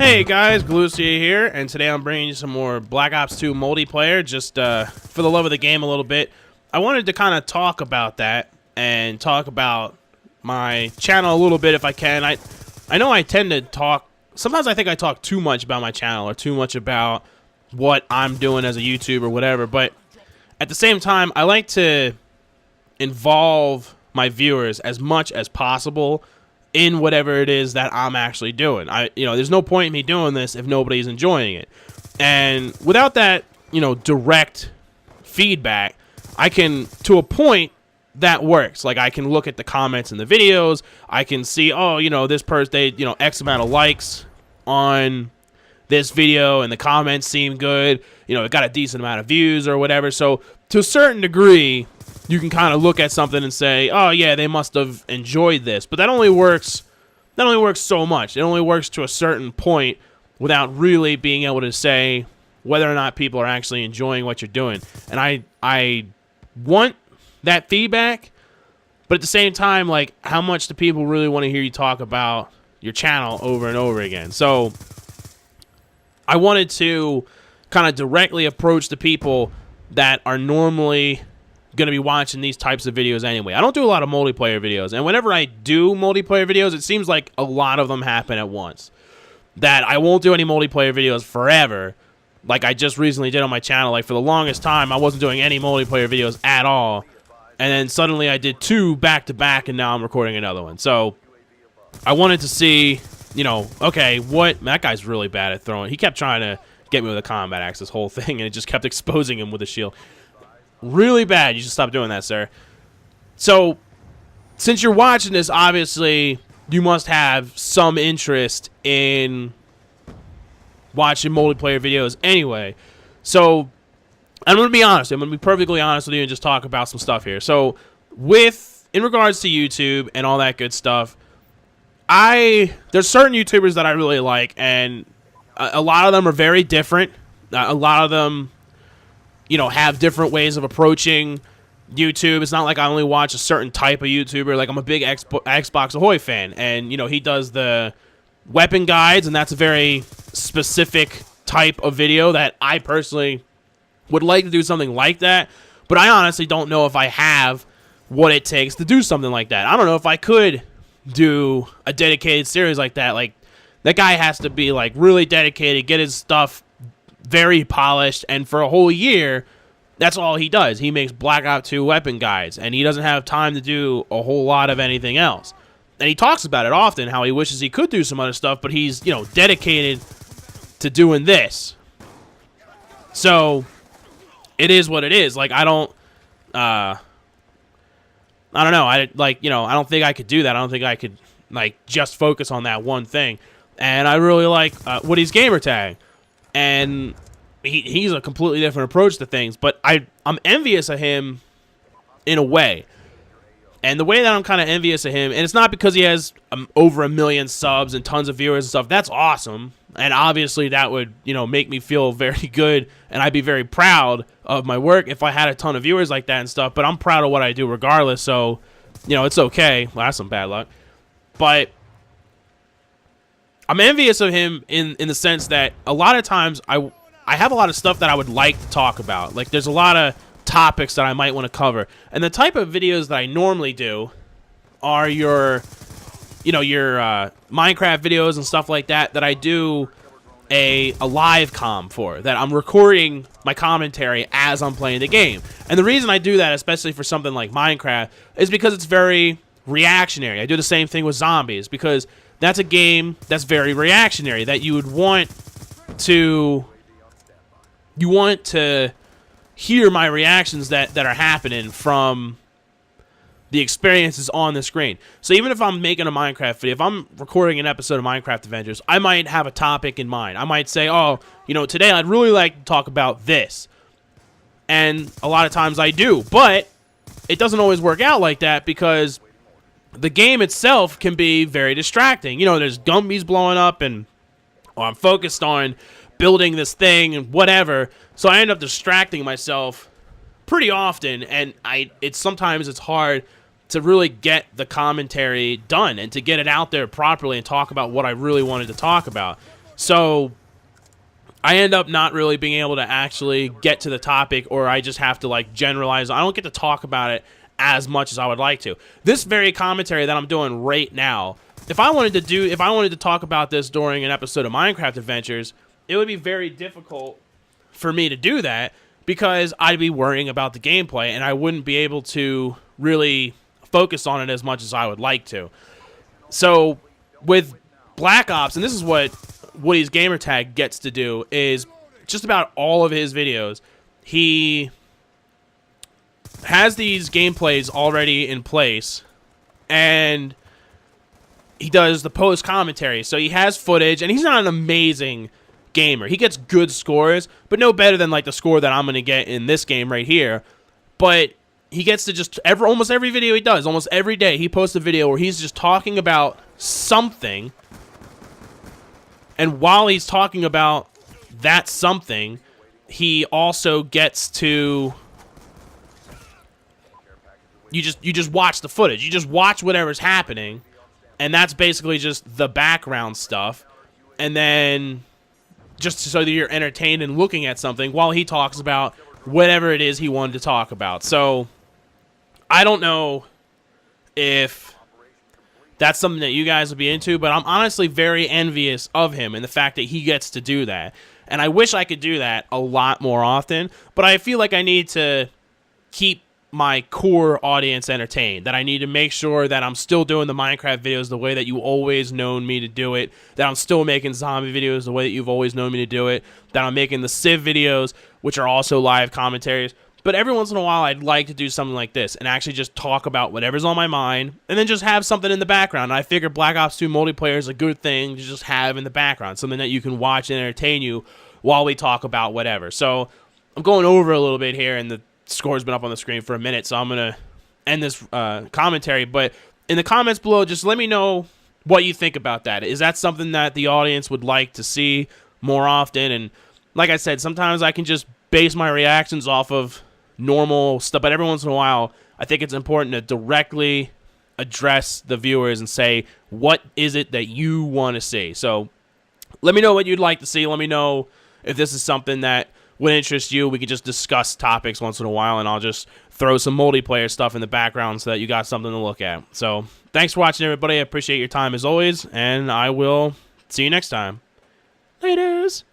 Hey guys, Galucia here, and today I'm bringing you some more Black Ops 2 multiplayer, just for the love of the game a little bit. I wanted to kind of talk about that, and talk about my channel a little bit if I can. I know I tend to talk, sometimes I think I talk too much about my channel, or too much about what I'm doing as a YouTuber or whatever, but at the same time, I like to involve my viewers as much as possible in whatever it is that I'm actually doing. There's no point in me doing this if nobody's enjoying it. And without that, direct feedback, I can, to a point, that works. Like, I can look at the comments in the videos, I can see, oh, this person, they, X amount of likes on this video, and the comments seem good, it got a decent amount of views or whatever. So, to a certain degree, you can kind of look at something and say, oh yeah, they must have enjoyed this. But that only works so much. It only works to a certain point without really being able to say whether or not people are actually enjoying what you're doing. And I want that feedback, but at the same time, like, how much do people really want to hear you talk about your channel over and over again? So I wanted to kind of directly approach the people that are normally going to be watching these types of videos anyway. I don't do a lot of multiplayer videos, and whenever I do multiplayer videos, it seems like a lot of them happen at once. That I won't do any multiplayer videos forever, like I just recently did on my channel. Like, for the longest time, I wasn't doing any multiplayer videos at all, and then suddenly I did 2 back-to-back, and now I'm recording another one. So I wanted to see, okay, that guy's really bad at throwing. He kept trying to get me with a combat axe this whole thing, and it just kept exposing him with a shield. Really bad. You should stop doing that, sir. So, since you're watching this, obviously, you must have some interest in watching multiplayer videos anyway. So, I'm going to be honest. I'm going to be perfectly honest with you and just talk about some stuff here. So, in regards to YouTube and all that good stuff, there's certain YouTubers that I really like, and a lot of them are very different. A lot of them, have different ways of approaching YouTube. It's not like I only watch a certain type of YouTuber. Like, I'm a big Xbox Ahoy fan, and, he does the weapon guides, and that's a very specific type of video that I personally would like to do something like that, but I honestly don't know if I have what it takes to do something like that. I don't know if I could do a dedicated series like that. Like, that guy has to be, like, really dedicated, get his stuff very polished, and for a whole year, that's all he does. He makes Black Ops 2 weapon guides, and he doesn't have time to do a whole lot of anything else. And he talks about it often, how he wishes he could do some other stuff, but he's, dedicated to doing this. So, it is what it is. Like, I don't know. I don't think I could do that. I don't think I could, just focus on that one thing. And I really like Woody's Gamertag. And he's a completely different approach to things, but I'm envious of him in a way. And the way that I'm kind of envious of him, and it's not because he has over 1 million subs and tons of viewers and stuff. That's awesome, and obviously that would make me feel very good, and I'd be very proud of my work if I had a ton of viewers like that and stuff. But I'm proud of what I do regardless, so it's okay. Well, that's some bad luck, but I'm envious of him in the sense that a lot of times I have a lot of stuff that I would like to talk about. Like, there's a lot of topics that I might want to cover. And the type of videos that I normally do are your Minecraft videos and stuff like that I do a live comm for. That I'm recording my commentary as I'm playing the game. And the reason I do that, especially for something like Minecraft, is because it's very reactionary. I do the same thing with zombies, because that's a game that's very reactionary, that you would want to hear my reactions that are happening from the experiences on the screen. So even if I'm making a Minecraft video, if I'm recording an episode of Minecraft Adventures, I might have a topic in mind. I might say, today I'd really like to talk about this. And a lot of times I do, but it doesn't always work out like that, because the game itself can be very distracting. There's Gumbies blowing up, and I'm focused on building this thing and whatever, so I end up distracting myself pretty often, and sometimes it's hard to really get the commentary done and to get it out there properly and talk about what I really wanted to talk about. So I end up not really being able to actually get to the topic, or I just have to like generalize. I don't get to talk about it as much as I would like to. This very commentary that I'm doing right now, if I wanted to talk about this during an episode of Minecraft Adventures, it would be very difficult for me to do that because I'd be worrying about the gameplay and I wouldn't be able to really focus on it as much as I would like to. So with Black Ops, and this is what Woody's gamertag gets to do, is just about all of his videos, he has these gameplays already in place and he does the post commentary. So he has footage, and he's not an amazing gamer. He gets good scores, but no better than like the score that I'm going to get in this game right here. But he gets to just almost every video he does, almost every day, he posts a video where he's just talking about something. And while he's talking about that something, he also gets to... You just watch the footage. You just watch whatever's happening, and that's basically just the background stuff. And then just so that you're entertained and looking at something while he talks about whatever it is he wanted to talk about. So I don't know if that's something that you guys would be into, but I'm honestly very envious of him and the fact that he gets to do that. And I wish I could do that a lot more often, but I feel like I need to keep my core audience entertained, that I need to make sure that I'm still doing the Minecraft videos the way that you always known me to do it, that I'm still making zombie videos the way that you've always known me to do it, that I'm making the Civ videos, which are also live commentaries. But every once in a while, I'd like to do something like this and actually just talk about whatever's on my mind and then just have something in the background. And I figure Black Ops 2 multiplayer is a good thing to just have in the background, something that you can watch and entertain you while we talk about whatever. So I'm going over a little bit here, and the score's been up on the screen for a minute, so I'm going to end this commentary. But in the comments below, just let me know what you think about that. Is that something that the audience would like to see more often? And like I said, sometimes I can just base my reactions off of normal stuff, but every once in a while I think it's important to directly address the viewers and say, what is it that you want to see? So let me know what you'd like to see. Let me know if this is something that would interest you. We could just discuss topics once in a while, and I'll just throw some multiplayer stuff in the background so that you got something to look at. So thanks for watching, everybody. I appreciate your time as always, and I will see you next time. Laters.